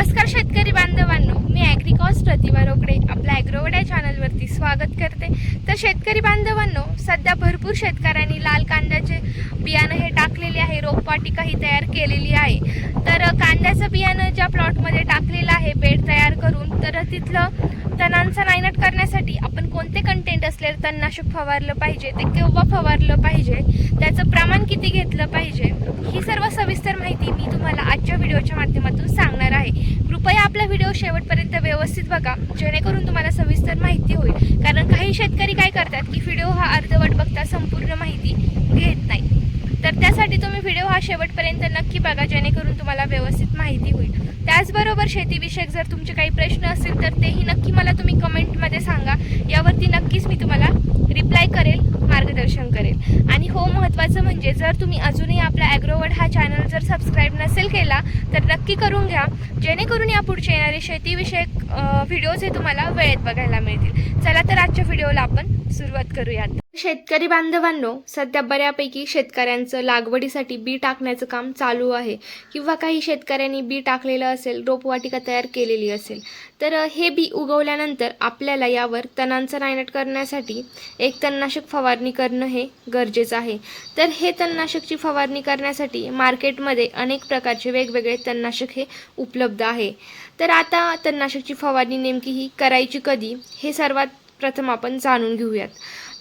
नमस्कार शेतकरी बांधवांनो, मी ॲग्रिकॉस्ट प्रतिभा रोकडे आपल्या ॲग्रोवड या चॅनलवरती स्वागत करते। तर शेतकरी बांधवांनो, सध्या भरपूर शेतकऱ्यांनी लाल कांद्याचे बियाणं हे टाकलेले आहे, रोपवाटिका ही तयार केलेली आहे। तर कांद्याचं बियाणं ज्या प्लॉटमध्ये टाकलेलं आहे बेड तयार करून, तर तिथलं तणांचा नायनाट करण्यासाठी आपण कोणते कंटेंट असलेलं तणनाशक फवारलं पाहिजे, ते केव्हा फवारलं पाहिजे, त्याचं प्रमाण किती घेतलं पाहिजे, ही सर्व सविस्तर माहिती मी तुम्हाला आजच्या व्हिडिओच्या माध्यमातून सांगणार आहे। कृपया आपला व्हिडिओ शेवटपर्यंत व्यवस्थित बघा, जेणेकरून तुम्हाला सविस्तर माहिती होईल। कारण काही शेतकरी काय करतात की व्हिडिओ हा अर्धवट बघता संपूर्ण माहिती घेत नाही। तर त्यासाठी तुम्ही व्हिडिओ हा शेवटपर्यंत नक्की बघा, जेणेकरून तुम्हाला व्यवस्थित माहिती होईल। त्याचबरोबर शेतीविषयक जर तुमचे काही प्रश्न असतील तर तेही नक्की मला तुम्ही कमेंटमध्ये सांगा, यावरती नक्कीच मी तुम्हाला रिप्लाय करेल, मार्गदर्शन करेल। आणि हो, महत्त्वाचं म्हणजे जर तुम्ही अजूनही आपला ॲग्रोवड हा चॅनल जर सबस्क्राईब नसेल केला तर नक्की करून घ्या, जेणेकरून यापुढचे येणारे शेतीविषयक व्हिडिओज हे तुम्हाला वेळेत बघायला मिळतील। चला तर आजच्या व्हिडिओला आपण सुरुवात करूयात। शेतकरी बांधवांनो, सध्या बऱ्यापैकी शेतकऱ्यांचं लागवडीसाठी बी टाकण्याचं काम चालू आहे, किंवा काही शेतकऱ्यांनी बी टाकलेलं असेल, रोपवाटिका तयार केलेली असेल। तर हे बी उगवल्यानंतर आपल्याला यावर तणांचा नायनाट करण्यासाठी एक तणनाशक फवारणी करणं हे गरजेचं आहे। तर हे तणनाशकची फवारणी करण्यासाठी मार्केटमध्ये अनेक प्रकारचे वेगवेगळे तणनाशक हे उपलब्ध आहे। तर आता तणनाशकची फवारणी नेमकी ही करायची कधी, हे सर्वात प्रथम आपण जाणून घेऊयात।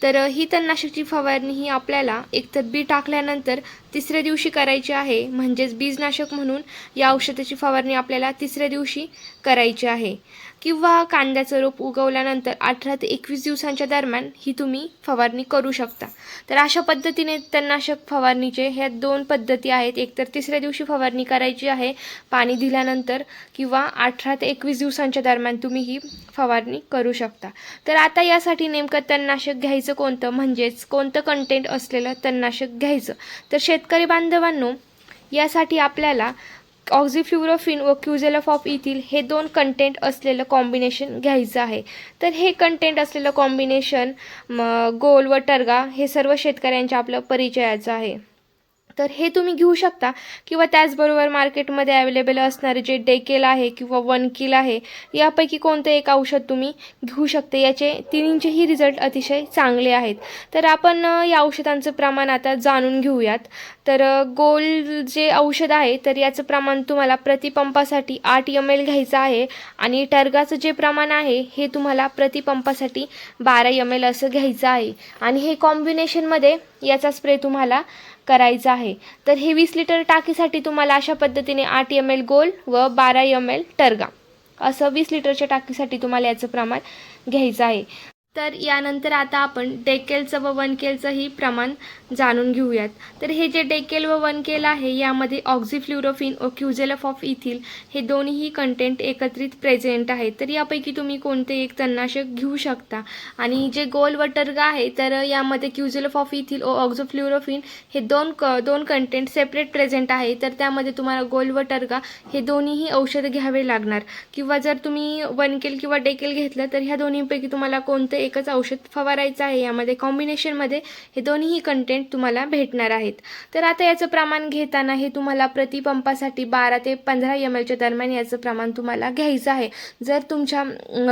तर ही तणनाशकची फवारणी ही आपल्याला एकतर बी टाकल्यानंतर तिसऱ्या दिवशी करायची आहे, म्हणजेच बीजनाशक म्हणून या औषधाची फवारणी आपल्याला तिसऱ्या दिवशी करायची आहे, किंवा कांद्याचं रोप उगवल्यानंतर 18 ते 21 दिवसांच्या दरम्यान ही तुम्ही फवारणी करू शकता। तर अशा पद्धतीने तणनाशक फवारणीचे ह्या दोन पद्धती आहेत, एकतर तिसऱ्या दिवशी फवारणी करायची आहे पाणी दिल्यानंतर, किंवा 18 ते 21 दिवसांच्या दरम्यान तुम्ही ही फवारणी करू शकता। तर आता यासाठी नेमकं तणनाशक घ्यायचं कोणतं, म्हणजेच कोणतं कंटेंट असलेलं तणनाशक घ्यायचं। तर शेतकरी बांधवांनो, यासाठी आपल्याला ऑक्झिफ्लोरोक्विन व क्युझेलोफॉप इथिल हे दोन कंटेंट असलेलं कॉम्बिनेशन घ्यायचं आहे। तर हे कंटेंट असलेलं कॉम्बिनेशन गोल व टर्गा हे सर्व शेतकऱ्यांच्या आपलं परिचयाचं आहे। तर हे तुम्ही घेऊ शकता, किंवा त्याचबरोबर मार्केटमध्ये अवेलेबल असणारे जे डेकेल आहे किंवा वनकिल आहे, यापैकी कोणतं एक औषध तुम्ही घेऊ शकते। याचे तिन्हींचेही रिझल्ट अतिशय चांगले आहेत। तर आपण या औषधांचं प्रमाण आता जाणून घेऊयात। तर गोल जे औषध आहे, तर याचं प्रमाण तुम्हाला प्रतिपंपासाठी 8 ml घ्यायचं आहे, आणि टर्गाचं जे प्रमाण आहे हे तुम्हाला प्रतिपंपासाठी 12 ml असं घ्यायचं आहे। आणि हे कॉम्बिनेशनमध्ये याचा स्प्रे तुम्हाला करायचा आहे। तर हे 20 लिटर टाकीसाठी तुम्हाला अशा पद्धतीने 8 ml गोल व 12 ml टर्गा असं 20 लिटरच्या टाकीसाठी तुम्हाला याचं प्रमाण घ्यायचं आहे। तर यानंतर आता आपण डेकेलचं व वनकेलचंही प्रमाण जाणून घेऊयात। तर हे जे डेकेल व वनकेल आहे, यामध्ये ऑक्झिफ्लोरोक्विन व क्युझेलोफॉप इथिल हे दोन्हीही कंटेंट एकत्रित प्रेझेंट आहेत। तर यापैकी तुम्ही कोणते एक तणनाशक घेऊ शकता। आणि जे गोल व टर्गा आहे, तर यामध्ये क्युझेलोफॉप इथिल व ऑक्झिफ्लोरोक्विन हे दोन कंटेंट सेपरेट प्रेझेंट आहे। तर त्यामध्ये तुम्हाला गोल व टर्गा हे दोन्हीही औषध घ्यावे लागणार, किंवा जर तुम्ही वनकेल किंवा डेकेल घेतलं तर ह्या दोन्हीपैकी तुम्हाला कोणते एकच औषध फवारायचं आहे। यामध्ये कॉम्बिनेशनमध्ये हे दोन्हीही कंटेंट तुम्हाला भेटणार आहेत। तर आता याचं प्रमाण घेताना हे तुम्हाला प्रतिपंपासाठी 12 ते 15 ml च्या दरम्यान याचं प्रमाण तुम्हाला घ्यायचं आहे। जर तुमच्या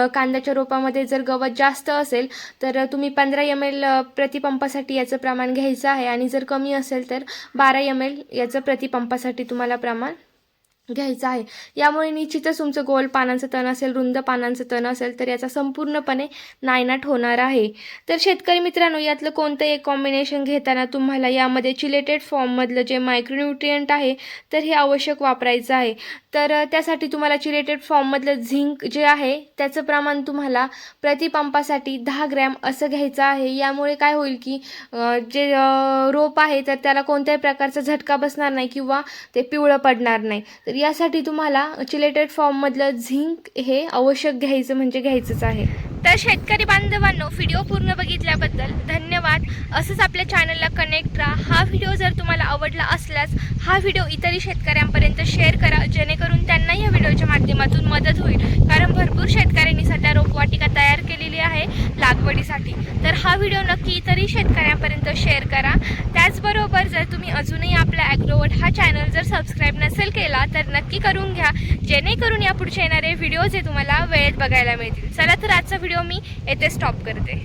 कांद्याच्या रोपामध्ये जर गवत जास्त असेल तर तुम्ही 15 ml प्रतिपंपासाठी याचं प्रमाण घ्यायचं आहे, आणि जर कमी असेल तर 12 ml याचं प्रतिपंपासाठी तुम्हाला प्रमाण घ्यायचं आहे। यामुळे निश्चितच तुमचं गोल पानांचं तण असेल, रुंद पानांचं तण असेल, तर याचा संपूर्णपणे नायनाट होणार आहे। तर शेतकरी मित्रांनो, यातलं कोणतं एक कॉम्बिनेशन घेताना तुम्हाला यामध्ये चिलेटेड फॉर्ममधलं जे मायक्रोन्यूट्रियंट आहे तर हे आवश्यक वापरायचं आहे। तर त्यासाठी तुम्हाला चिलेटेड फॉर्ममधलं झिंक जे आहे त्याचं प्रमाण तुम्हाला प्रतिपंपासाठी 10 ग्रॅम असं घ्यायचं आहे। यामुळे काय होईल की जे रोप आहे तर त्याला कोणत्याही प्रकारचा झटका बसणार नाही, किंवा ते पिवळं पडणार नाही। तर यासाठी तुम्हाला चिलेटेड फॉर्ममधलं झिंक हे आवश्यक घ्यायचं, म्हणजे घ्यायचंच आहे। तर शेतकरी बांधवांनो, व्हिडिओ पूर्ण बघितल्याबद्दल धन्यवाद। असंच आपल्या चॅनलला कनेक्ट राहा। हा व्हिडिओ जर तुम्हाला आवडला असल्यास हा व्हिडिओ इतरही शेतकऱ्यांपर्यंत शेअर करा, जेणेकरून त्यांनाही या व्हिडिओच्या माध्यमातून मदत होईल। कारण भरपूर शेतकऱ्यांनी सध्या रोपवाटिका तयार केलेली आहे लागवडीसाठी। तर हा व्हिडिओ नक्की इतरही शेतकऱ्यांपर्यंत शेअर करा। त्याचबरोबर जर तुम्ही अजूनही आपला ॲग्रोवड हा चॅनल जर सबस्क्राईब नसेल केला तर नक्की करून घ्या, जेणेकरून या पुढचे येणारे व्हिडिओज हे तुम्हाला वेळेत बघायला मिळतील. चला तर आजचा व्हिडिओ मी येथे स्टॉप करते.